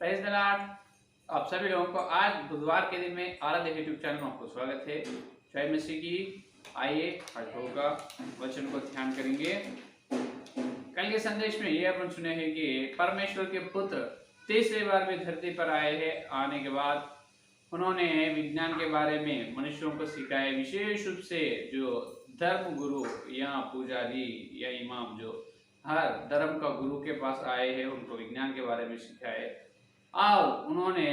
Praise the Lord. आप सभी लोगों को आज बुधवार के दिन में आराध्य यूट्यूब चैनल में आपको स्वागत है। जय मसीह की। आइए आज होगा वचन को ध्यान करेंगे। कल के संदेश में ये अपन सुने हैं कि परमेश्वर के पुत्र तीसरी बार भी धरती पर आए हैं। आने के बाद उन्होंने विज्ञान के बारे में मनुष्यों को सिखाया, विशेष रूप से जो धर्म गुरु या पुजारी या इमाम जो हर धर्म का गुरु के पास आए हैं, उनको विज्ञान के बारे में सिखाए। और उन्होंने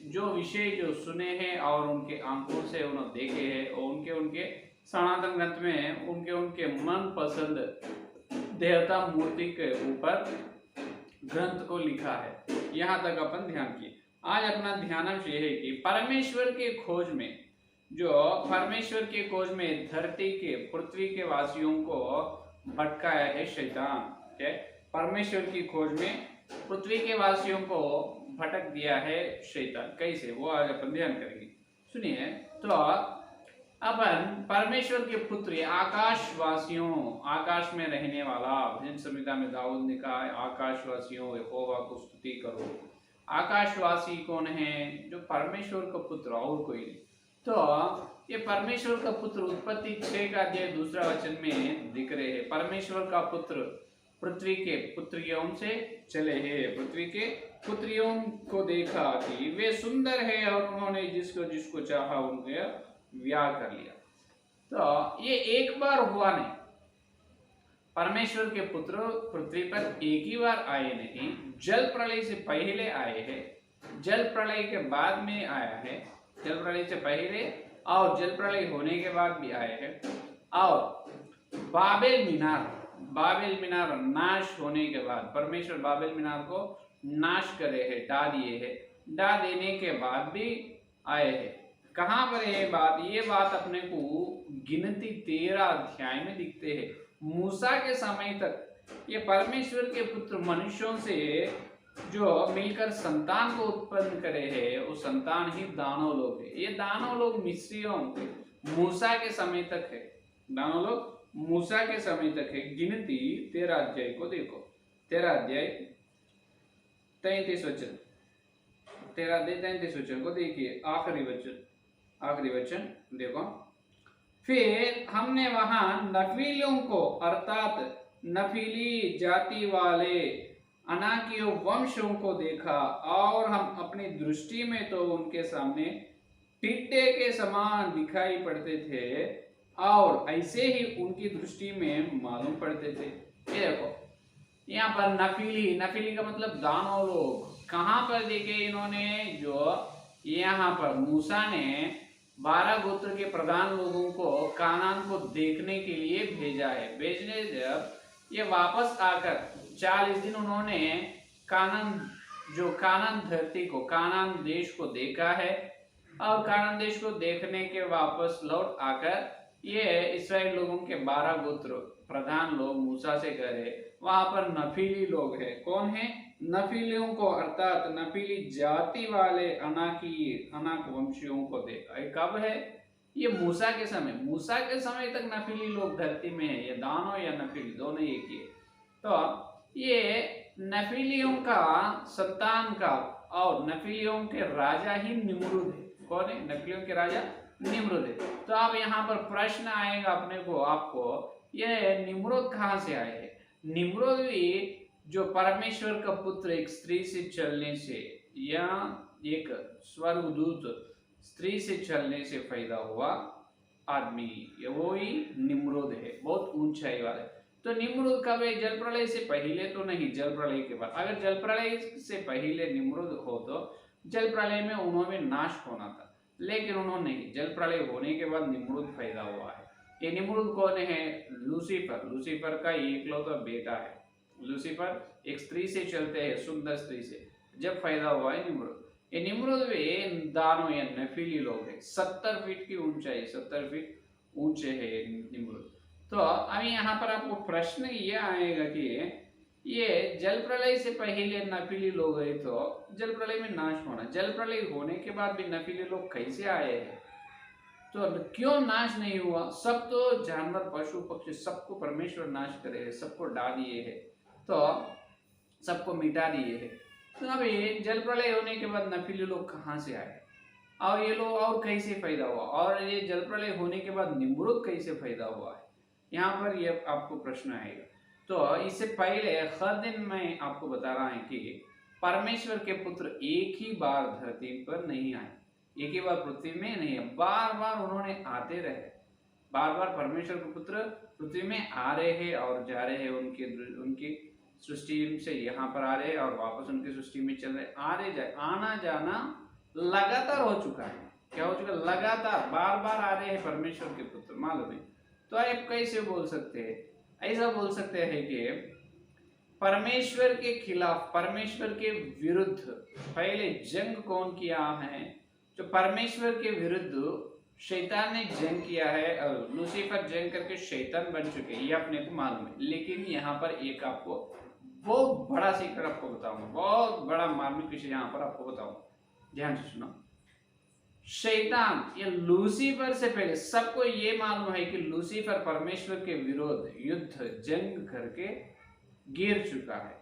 जो विषय जो सुने हैं और उनके आंखों से उन्होंने देखे हैं और उनके सनातन ग्रंथ में उनके मन पसंद देवता मूर्ति के ऊपर ग्रंथ को लिखा है। यहाँ तक अपन ध्यान किए। आज अपना ध्यानांश ये है कि परमेश्वर के खोज में धरती के पृथ्वी के वासियों को भटकाया है शैतान। परमेश्वर की खोज में पृथ्वी के वासियों को भटक दिया है शैतान। कैसे, वो आज अपन ध्यान करेंगे। सुनिए तो अपन परमेश्वर के पुत्र आकाशवासियों, आकाश में रहने वाला, भजन संहिता में दाऊद ने कहा आकाशवासियों यहोवा को स्तुति करो। आकाशवासी कौन है? जो परमेश्वर का पुत्र, और कोई नहीं। तो ये परमेश्वर का पुत्र उत्पत्ति 6 का अध्याय 2 वचन में दिख रहे हैं। परमेश्वर का पुत्र पृथ्वी के पुत्रियों से चले हैं, पृथ्वी के पुत्रियों को देखा कि वे सुंदर है और उन्होंने जिसको चाहा उनके ब्याह कर लिया। तो ये एक बार हुआ नहीं। परमेश्वर के पुत्र पृथ्वी पर एक ही बार आए नहीं, जल प्रलय से पहले आए हैं, जल प्रलय के बाद में आया है, जल प्रलय से पहले और जल प्रलय होने के बाद भी आए हैं। और बाबेल मीनार नाश होने के बाद परमेश्वर बाबेल मीनार को नाश करे है, ढा दिए है, ढा देने के बाद भी आए हैं। कहाँ पर ये बात अपने को गिनती 13 अध्याय में दिखते हैं। मूसा के समय तक ये परमेश्वर के पुत्र मनुष्यों से जो मिलकर संतान को उत्पन्न करे है, वो संतान ही दानव लोग है। ये दानव लोग मिस्रियों मूसा के समय तक है, दानव लोग मूसा के समय तक है। गिनती 13 अध्याय को देखो, 13 अध्याय 33 वचन, 13 अध्याय 33 वचन को देखिए। आखिरी वचन देखो। फिर हमने वहां नफीलियों को अर्थात नफीली जाति वाले अनाकियों वंशों को देखा और हम अपनी दृष्टि में तो उनके सामने टिड्डे के समान दिखाई पड़ते थे और ऐसे ही उनकी दृष्टि में मालूम पड़ते थे। ये देखो यहाँ पर नफीली का मतलब दानव लोग। कहाँ पर देखे इन्होंने? जो यहाँ पर मूसा ने 12 गोत्र के प्रधान लोगों को कानान को देखने के लिए भेजा है। भेजने जब ये वापस आकर 40 दिन उन्होंने कानान धरती को, कानान देश को देखा है। और कानान देश को देखने के वापस लौट आकर ये इस्राएल लोगों के 12 गोत्र प्रधान लोग मूसा से गए। वहां पर नफीली लोग हैं। कौन है? नफीलियों को अर्थात नफीली जाति वाले अनाक वंशियों को देखा। कब है? ये मूसा के समय तक नफीली लोग धरती में है। ये दानव या नफीली दोनों एक ही है। तो ये नफीलियों का संतान का और नफीलियों के राजा ही निम्रुद है। कौन है? नफीलियों के राजा निम्रुद है। तो अब यहाँ पर प्रश्न आएगा आपको ये निम्रुद कहाँ से आए हैं? निम्रुद भी जो परमेश्वर का पुत्र एक स्त्री से चलने से या एक स्वर्गदूत स्त्री से चलने से पैदा हुआ आदमी, वो ही निम्रुद है, बहुत ऊंचाई वाले। तो निम्रुद कब है? जल प्रलय से पहले तो नहीं, जल प्रलय के बाद। अगर जल प्रलय से पहले निम्रुद हो तो जल प्रलय में उन्होंने नाश होना था, लेकिन उन्होंने नहीं। जल प्रलय होने के बाद निम्रुद पैदा हुआ है। ये निम्रुद कौन है? लूसीफर का एकलौता बेटा है। लूसीफर एक स्त्री से चलते हैं, सुंदर स्त्री से जब पैदा हुआ है निम्रुद। ये निम्रुद भी दानव या नफीली लोग हैं। 70 फीट की ऊंचाई, 70 फीट ऊंचे है निम्रुद। तो अभी यहाँ पर आपको प्रश्न ये आएगा कि ये जल प्रलय से पहले नफीली लोग है तो जल प्रलय में नाश होना, जल प्रलय होने के बाद भी नफीली लोग कैसे आए हैं? तो क्यों नाश नहीं हुआ? सब तो जानवर, पशु पक्षी सबको परमेश्वर नाश करे है, सबको ढा दिए है, तो सबको मिटा दिए है। तो अभी जल प्रलय होने के बाद नफीली लोग कहाँ से आए और ये लोग और कैसे पैदा हुआ और ये जल प्रलय होने के बाद निम्रुद कैसे पैदा हुआ है, यहाँ पर ये आपको प्रश्न आएगा। तो इससे पहले हर दिन मैं आपको बता रहा है कि परमेश्वर के पुत्र एक ही बार धरती पर नहीं आए, एक ही बार पृथ्वी में नहीं है, बार बार उन्होंने आते रहे, बार बार परमेश्वर के पुत्र पृथ्वी में आ रहे हैं और जा रहे हैं, उनकी सृष्टि से यहाँ पर आ रहे हैं और वापस उनकी सृष्टि में चल रहे, आ रहे जाए, आना जाना लगातार हो चुका है। क्या हो चुका है? लगातार बार बार आ रहे हैं परमेश्वर के पुत्र, मालूम है। तो आप कैसे बोल सकते हैं? ऐसा बोल सकते हैं कि परमेश्वर के खिलाफ, परमेश्वर के विरुद्ध पहले जंग कौन किया है? जो परमेश्वर के विरुद्ध शैतान ने जंग किया है और लूसीफर जंग करके शैतान बन चुके हैं, ये अपने को मालूम है। लेकिन यहाँ पर एक आपको बहुत बड़ा सीक्रेट आपको बताऊंगा, बहुत बड़ा मार्मिक विषय यहाँ पर आपको बताऊंगा, ध्यान से सुनो। शैतान या लूसीफर से पहले सबको ये मालूम है कि लूसीफर परमेश्वर के विरोध युद्ध जंग करके गिर चुका है,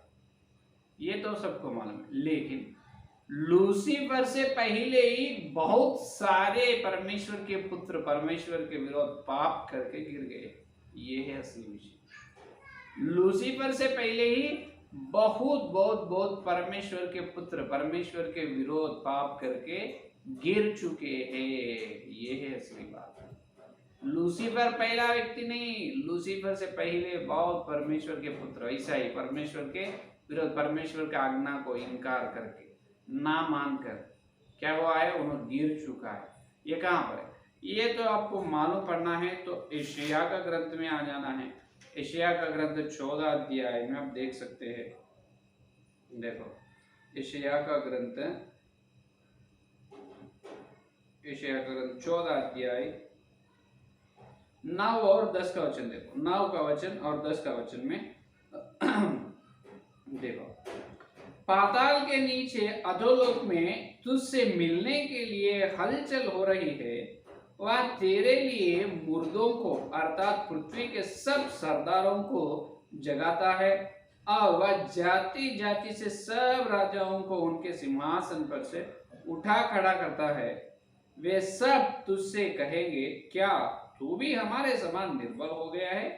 ये तो सबको मालूम है। लेकिन लूसीफर से पहले ही बहुत सारे परमेश्वर के पुत्र परमेश्वर के विरोध पाप करके गिर गए, ये है असली विषय। लूसीफर से पहले ही बहुत बहुत बहुत परमेश्वर के पुत्र परमेश्वर के विरोध पाप करके गिर चुके हैं, ये है असली बात। लूसीफर पहला व्यक्ति नहीं, लूसीफर से पहले बहुत परमेश्वर के पुत्र ऐसा ही परमेश्वर के विरोध, परमेश्वर की आज्ञा को इनकार करके ना मानकर क्या हुआ है, उन्होंने गिर चुका है। ये कहाँ पर है? ये तो आपको मालूम पड़ना है तो यशायाह का ग्रंथ में आ जाना है। यशायाह का ग्रंथ 14 अध्याय में आप देख सकते हैं। देखो यशायाह का ग्रंथ 14 अध्याय 9 और 10 का वचन देखो, 9 का वचन और 10 का वचन में देखो, पाताल के नीचे अधोलोक में तुझसे मिलने के लिए हलचल हो रही है, वह तेरे लिए मुर्दों को अर्थात पृथ्वी के सब सरदारों को जगाता है और वह जाति जाति से सब राजाओं को उनके सिंहासन पर से उठा खड़ा करता है। वे सब तुझसे कहेंगे, क्या तू भी हमारे समान निर्बल हो गया है?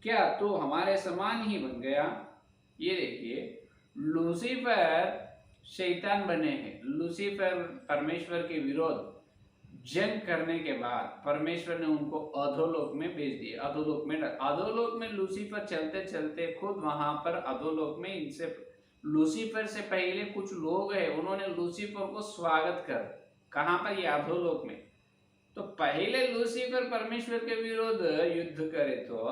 क्या तू हमारे समान ही बन गया? ये देखिए, लूसीफर शैतान बने हैं। लूसीफर परमेश्वर के विरोध जंग करने के बाद परमेश्वर ने उनको अधोलोक में भेज दिया। अधोलोक में लूसीफर चलते चलते खुद वहां पर अधोलोक में इनसे लूसीफर से पहले कुछ लोग हैं, उन्होंने लूसीफर को स्वागत कर, कहां पर? ये अधोलोक में। तो पहले लूसीफर परमेश्वर के विरोध युद्ध करे तो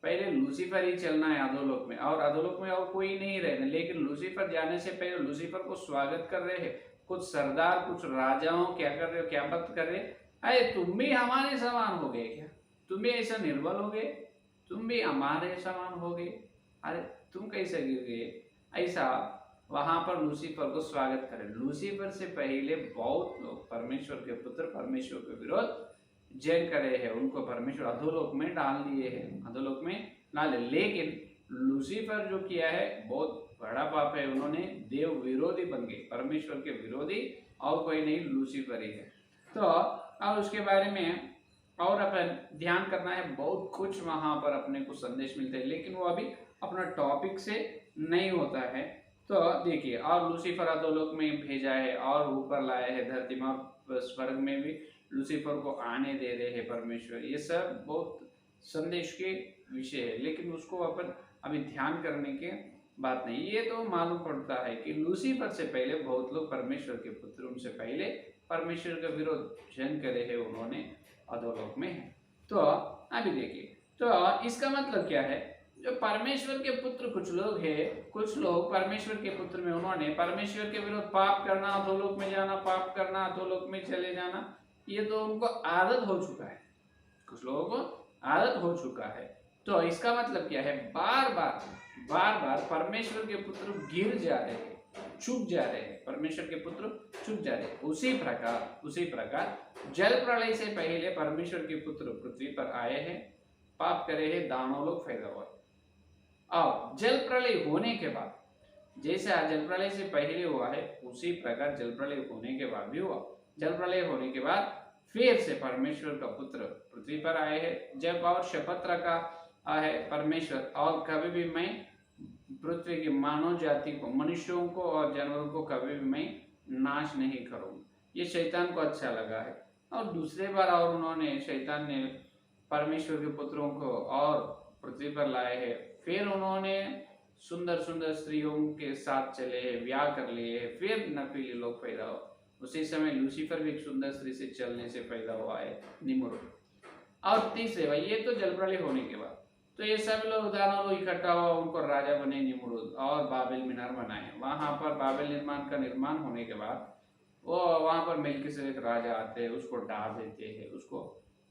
पहले लूसीफर ही चलना है अधोलोक में, और अधोलोक में और कोई नहीं रहना। लेकिन लूसीफर जाने से पहले लूसीफर को स्वागत कर रहे हैं कुछ सरदार, कुछ राजाओं, क्या कर रहे हो, क्या बात कर रहे? अरे तुम भी हमारे समान हो गए क्या? तुम भी ऐसा निर्बल हो गए? तुम भी हमारे समान हो गए? अरे तुम कैसे गिर गए? ऐसा वहां पर लूसीफर को स्वागत करें। लूसीफर से पहले बहुत लोग परमेश्वर के पुत्र परमेश्वर के विरोध जंग करे हैं, उनको परमेश्वर अधोलोक में डाल दिए हैं, अधोलोक में डाले। लेकिन लूसीफर जो किया है बहुत बड़ा पाप है, उन्होंने देव विरोधी बन गए, परमेश्वर के विरोधी, और कोई नहीं, लूसीफर ही है। तो अब उसके बारे में और अपन ध्यान करना है, बहुत कुछ वहां पर अपने को संदेश मिलते हैं, लेकिन वो अभी अपना टॉपिक से नहीं होता है। तो देखिए, और लूसीफर अधोलोक में भेजा है और ऊपर लाया है धरती में, और स्वर्ग में भी लूसीफर को आने दे रहे हैं परमेश्वर। ये सब बहुत संदेश के विषय है, लेकिन उसको अपन अभी ध्यान करने के बात नहीं। ये तो मालूम पड़ता है कि लूसीफर से पहले बहुत लोग परमेश्वर के पुत्र, उनसे पहले परमेश्वर का विरोध जंग करे हैं, उन्होंने अधोलोक में है। तो अभी देखिए, तो इसका मतलब क्या है? जो परमेश्वर के पुत्र कुछ लोग हैं, कुछ लोग परमेश्वर के पुत्र में उन्होंने परमेश्वर के विरोध पाप करना, अधोलोक में जाना, पाप करना, अधोलोक में चले जाना, ये तो उनको आदत हो चुका है, कुछ लोगों को आदत हो चुका है। तो इसका मतलब क्या है? बार बार परमेश्वर के पुत्र गिर जा रहे हैं, चूक जा रहे हैं, परमेश्वर के पुत्र चूक जा रहे हैं। उसी प्रकार जल प्रलय से पहले परमेश्वर के पुत्र पृथ्वी पर आए हैं, पाप करे हैं, दानव लोग पैदा हुए, और जल प्रलय होने के बाद जैसा जल प्रलय से पहले हुआ है उसी प्रकार जल प्रलय होने के बाद भी हुआ। जल प्रलय होने के बाद फिर से परमेश्वर का पुत्र पृथ्वी पर आए हैं, जब और शपथ रखा है परमेश्वर, और कभी भी मैं पृथ्वी की मानव जाति को, मनुष्यों को और जानवरों को कभी भी मैं नाश नहीं करूंगा। ये शैतान को अच्छा लगा है। और दूसरे बार और उन्होंने, शैतान ने परमेश्वर के पुत्रों को और पृथ्वी पर लाए हैं। फिर उन्होंने सुंदर सुंदर स्त्रियों के साथ चले हैं, ब्याह कर लिए हैं, फिर नकली लोग पैदा हो। उसी समय लूसीफर भी एक सुंदर स्त्री से चलने से पैदा हुआ है, निम्रोद। और तीसरे भाई, ये तो जल प्रलय होने के बाद, तो ये सब लोग दानव लोग इकट्ठा हुआ, उनको राजा बने निम्रोद, और बाबेल मीनार बनाए। वहां पर बाबेल निर्माण का निर्माण होने के बाद वो वहां पर मेल्किसेदेक राजा आते हैं, उसको डाल देते हैं, उसको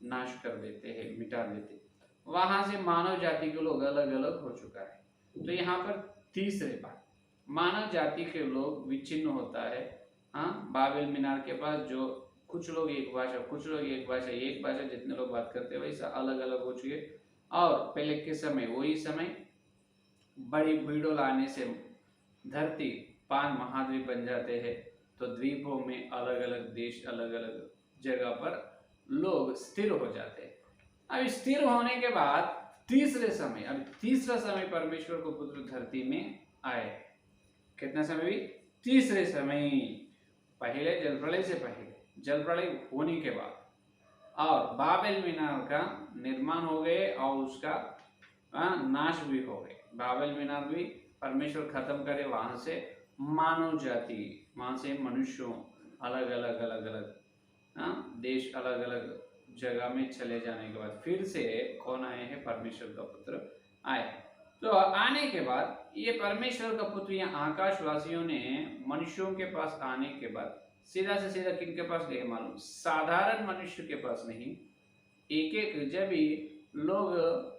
नाश कर देते हैं, मिटा देते हैं। वहां से मानव जाति के लोग अलग अलग हो चुका है। तो यहाँ पर तीसरे बार मानव जाति के लोग विच्छिन्न होता है। हाँ, बाबेल मीनार के पास जो कुछ लोग एक भाषा, कुछ लोग एक भाषा, एक भाषा जितने लोग बात करते हैं वैसा अलग अलग हो चुके। और पहले के समय, वही समय बड़ी भीड़ों लाने से धरती 5 महाद्वीप बन जाते हैं। तो द्वीपों में अलग अलग देश, अलग अलग जगह पर लोग स्थिर हो जाते हैं। अब स्थिर होने के बाद तीसरे समय, अब तीसरा समय परमेश्वर को पुत्र धरती में आए। कितना समय भी? तीसरे समय। पहले जल प्रलय से पहले, जल प्रलय होने के बाद, और बाबेल मीनार का निर्माण हो गए और उसका नाश भी हो गए। बाबेल मीनार भी परमेश्वर खत्म करे, वहां से मानव जाति, वहां से मनुष्यों अलग अलग अलग अलग देश, अलग अलग जगह में चले जाने के बाद फिर से कौन आए हैं? परमेश्वर का पुत्र आए। तो आने के बाद ये परमेश्वर का पुत्र यहाँ आकाशवासियों ने मनुष्यों के पास आने के बाद सीधा से सीधा किन के पास गए मालूम? साधारण मनुष्य के पास नहीं। एक एक जब भी लोग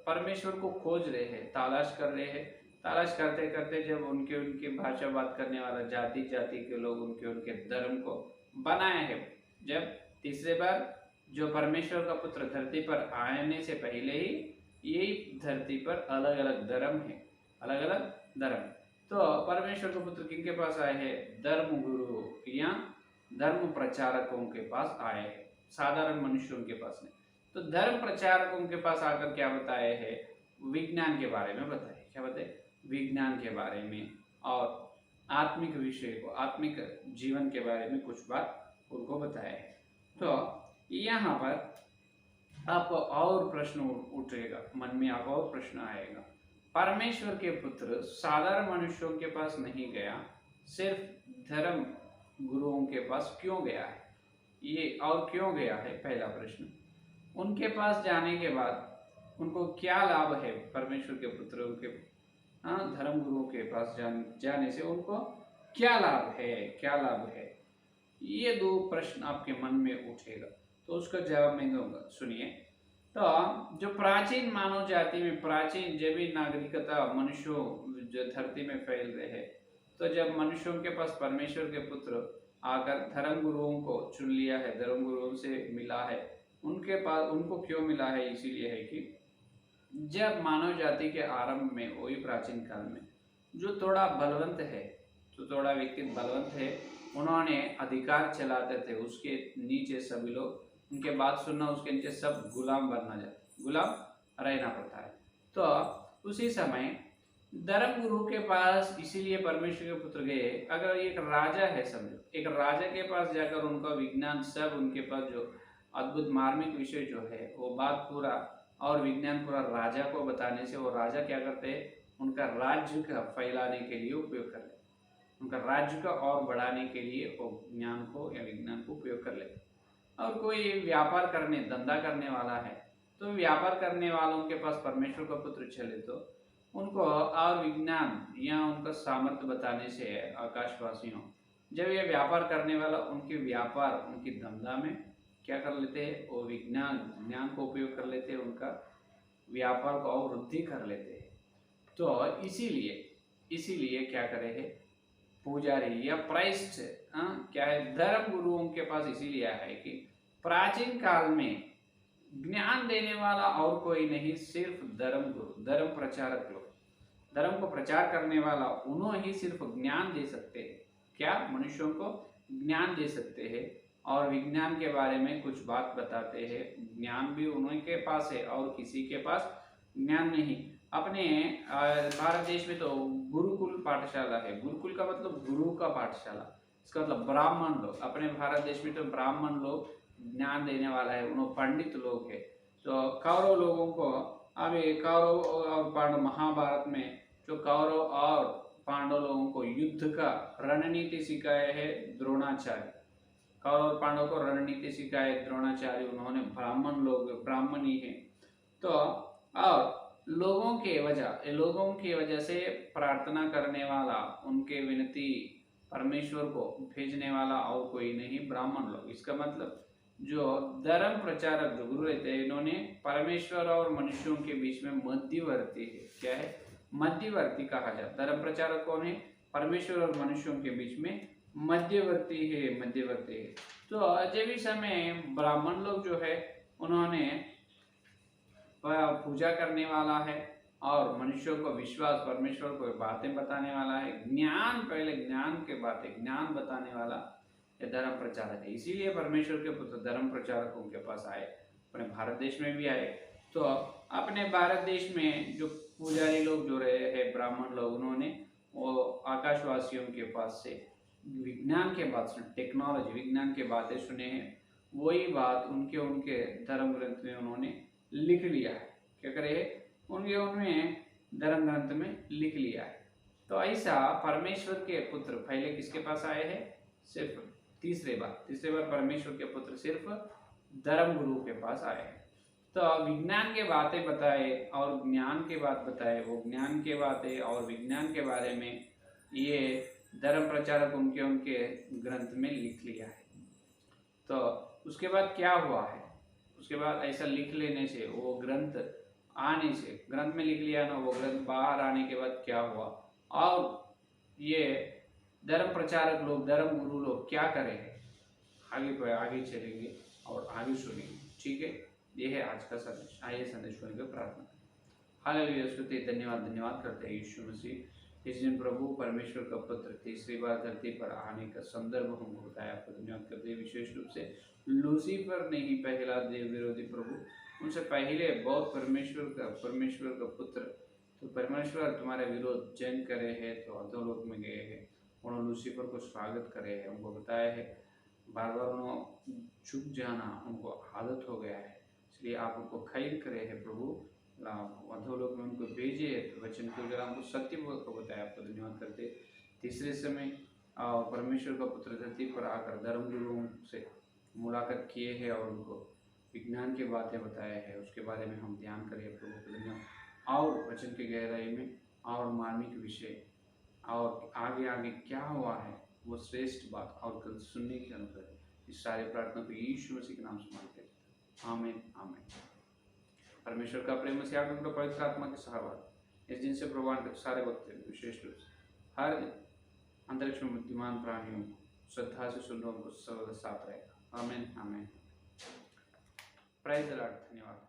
परमेश्वर को खोज रहे हैं, तलाश कर रहे हैं, तलाश करते करते जब उनके उनकी भाषा बात करने वाला जाति जाति के लोग उनके उनके धर्म को बनाए हैं। जब तीसरे बार जो परमेश्वर का पुत्र धरती पर आने से पहले ही यही धरती पर अलग अलग धर्म है, अलग अलग धर्म। तो परमेश्वर का पुत्र किनके पास आए हैं? धर्म गुरु या धर्म प्रचारकों के पास आए हैं, साधारण मनुष्यों के पास नहीं। तो धर्म प्रचारकों के पास आकर क्या बताए हैं? विज्ञान के बारे में बताए। क्या बताए? विज्ञान के बारे में और आत्मिक विषय को, आत्मिक जीवन के बारे में कुछ बात उनको बताया है। तो यहाँ पर आपको और प्रश्न उठेगा, मन में आपको और प्रश्न आएगा, परमेश्वर के पुत्र साधारण मनुष्यों के पास नहीं गया, सिर्फ धर्म गुरुओं के पास क्यों गया है? ये और क्यों गया है? पहला प्रश्न। उनके पास जाने के बाद उनको क्या लाभ है? परमेश्वर के पुत्रों के धर्म गुरुओं के पास जाने से उनको क्या लाभ है? क्या लाभ है? ये दो प्रश्न आपके मन में उठेगा, तो उसका जवाब मैं दूंगा, सुनिए। तो जो प्राचीन मानव जाति में, प्राचीन जब भी नागरिकता मनुष्यों जो धरती में फैल रहे हैं, तो जब मनुष्यों के पास परमेश्वर के पुत्र आकर धर्म गुरुओं को चुन लिया है, धर्म गुरुओं से मिला है, उनके पास उनको क्यों मिला है? इसीलिए है कि जब मानव जाति के आरंभ में, वही प्राचीन काल में, जो थोड़ा बलवंत है, जो थोड़ा व्यक्ति बलवंत है, उन्होंने अधिकार चलाते थे, उसके नीचे सभी लोग, उनके बात सुनना, उसके नीचे सब गुलाम बनना जाता, गुलाम रहना पड़ता है। तो उसी समय धर्म गुरु के पास इसीलिए परमेश्वर के पुत्र गए। अगर एक राजा है, समझो, एक राजा के पास जाकर उनका विज्ञान सब, उनके पास जो अद्भुत मार्मिक विषय जो है वो बात पूरा और विज्ञान पूरा राजा को बताने से वो राजा क्या करते हैं? उनका राज्य का फैलाने के लिए उपयोग कर लेते, उनका राज्य का और बढ़ाने के लिए वो ज्ञान को या विज्ञान को उपयोग कर लेते। और कोई व्यापार करने, धंधा करने वाला है, तो व्यापार करने वालों के पास परमेश्वर का पुत्र चले तो उनको और विज्ञान या उनका सामर्थ्य बताने से आकाशवासियों, जब ये व्यापार करने वाला उनके व्यापार, उनकी धंधा में क्या कर लेते हैं? वो विज्ञान, ज्ञान को उपयोग कर लेते हैं, उनका व्यापार को और वृद्धि कर लेते हैं। तो इसीलिए इसीलिए क्या करे है? पुजारी या प्राइस्ट क्या है? धर्म गुरुओं के पास इसीलिए है कि प्राचीन काल में ज्ञान देने वाला और कोई नहीं, सिर्फ धर्म गुरु, धर्म प्रचारक लोग, धर्म को प्रचार करने वाला उन्होंने ही सिर्फ ज्ञान दे सकते हैं। क्या? मनुष्यों को ज्ञान दे सकते हैं और विज्ञान के बारे में कुछ बात बताते हैं। ज्ञान भी उन्हीं के पास है और किसी के पास ज्ञान नहीं। अपने भारत देश में तो गुरुकुल पाठशाला है। गुरुकुल का मतलब गुरु का पाठशाला, इसका मतलब ब्राह्मण लोग। अपने भारत देश में तो ब्राह्मण लोग ज्ञान देने वाला है, उन्होंने पंडित लोग है। तो कौरव लोगों को, अभी कौरव और पांडव महाभारत में जो कौरव और पांडव लोगों को युद्ध का रणनीति सिखाया है द्रोणाचार्य। कौरव और पांडव को रणनीति सिखाए द्रोणाचार्य, उन्होंने ब्राह्मण ही है। तो और लोगों की वजह से प्रार्थना करने वाला, उनके विनती परमेश्वर को भेजने वाला और कोई नहीं, ब्राह्मण लोग। इसका मतलब जो धर्म प्रचारक जो गुरु रहते हैं, इन्होंने परमेश्वर और मनुष्यों के बीच में मध्यवर्ती है। क्या है? मध्यवर्ती कहा जाता। धर्म प्रचारक कौन है? परमेश्वर और मनुष्यों के बीच में मध्यवर्ती है। तो जब इस समय ब्राह्मण लोग जो है उन्होंने पूजा करने वाला है और मनुष्यों को विश्वास, परमेश्वर को बातें बताने वाला है, ज्ञान, पहले ज्ञान के बातें ज्ञान बताने वाला ये धर्म प्रचारक है। इसीलिए परमेश्वर के पुत्र धर्म प्रचारक उनके पास आए, अपने भारत देश में भी आए। तो अपने भारत देश में जो पुजारी लोग जो रहे हैं, ब्राह्मण लोग, उन्होंने वो आकाशवासियों के पास से विज्ञान के बात सुने, टेक्नोलॉजी, विज्ञान के बातें सुने हैं। वही बात उनके धर्म ग्रंथ में उन्होंने लिख लिया है। क्या करे? उनमें धर्म ग्रंथ में लिख लिया है। तो ऐसा परमेश्वर के पुत्र पहले किसके पास आए हैं? सिर्फ तीसरे बार परमेश्वर के पुत्र सिर्फ धर्म गुरु के पास आए हैं। तो विज्ञान के बातें बताए और ज्ञान के बात बताए, वो ज्ञान के बातें और विज्ञान के बारे में ये धर्म प्रचारक उनके ग्रंथ में लिख लिया है। तो उसके बाद क्या हुआ है? उसके बाद ऐसा लिख लेने से, वो ग्रंथ आने से, ग्रंथ में लिख लिया ना, वो ग्रंथ बाहर आने के बाद क्या हुआ और ये धर्म प्रचारक लोग, धर्म गुरु लोग क्या करेंगे, आगे चलेंगे और आगे सुनेंगे। ठीक है, ये है आज का संदेश। आइए संदेश सुनकर प्रार्थना। हालेलुया, स्तुति, धन्यवाद करते हैं यीशु मसीह। इस दिन प्रभु परमेश्वर का पुत्र तीसरी बार धरती पर आने का संदर्भ हमको बताया, आपको धन्यवाद करते हैं। विशेष रूप से लूसीफर ने ही पहला देव विरोधी प्रभु, उनसे पहले बहुत परमेश्वर का पुत्र, तो परमेश्वर तुम्हारे विरोध जंग करे है, तो अधोलोक में गए हैं, उन्होंने लूसीफर को स्वागत करे है, उनको बताया है, बार बार उन्होंने झुक जाना उनको आदत हो गया है, इसलिए आप उनको खैर करे है प्रभु, अधोलोक में उनको भेजे है, तो वचन के द्वारा हमको सत्य को बताया, आपको धन्यवाद करते। तीसरे समय परमेश्वर का पुत्र धरती पर आकर धर्म गुरुओं से मुलाकात किए हैं और उनको विज्ञान की बातें बताया है, उसके बारे में हम ध्यान करें प्रभु को धन्यवाद। और वचन की गहराई में और मार्मिक विषय और आगे क्या हुआ है वो श्रेष्ठ बात और कल सुनने के अनुसार इस सारे प्रार्थना को यीशु मसीह के नाम से मांगते हैं, आमीन आमीन। परमेश्वर का प्रेम से आप लोगों को पवित्र आत्मा के सहवास इस दिन से प्रवान के सारे वक्त विशेष रूप से हर अंतरिक्ष में बुद्धिमान प्राणियों श्रद्धा से सुनने को सर्वदा साथ रहेगा, आमीन आमीन। प्राइज द लॉर्ड, धन्यवाद।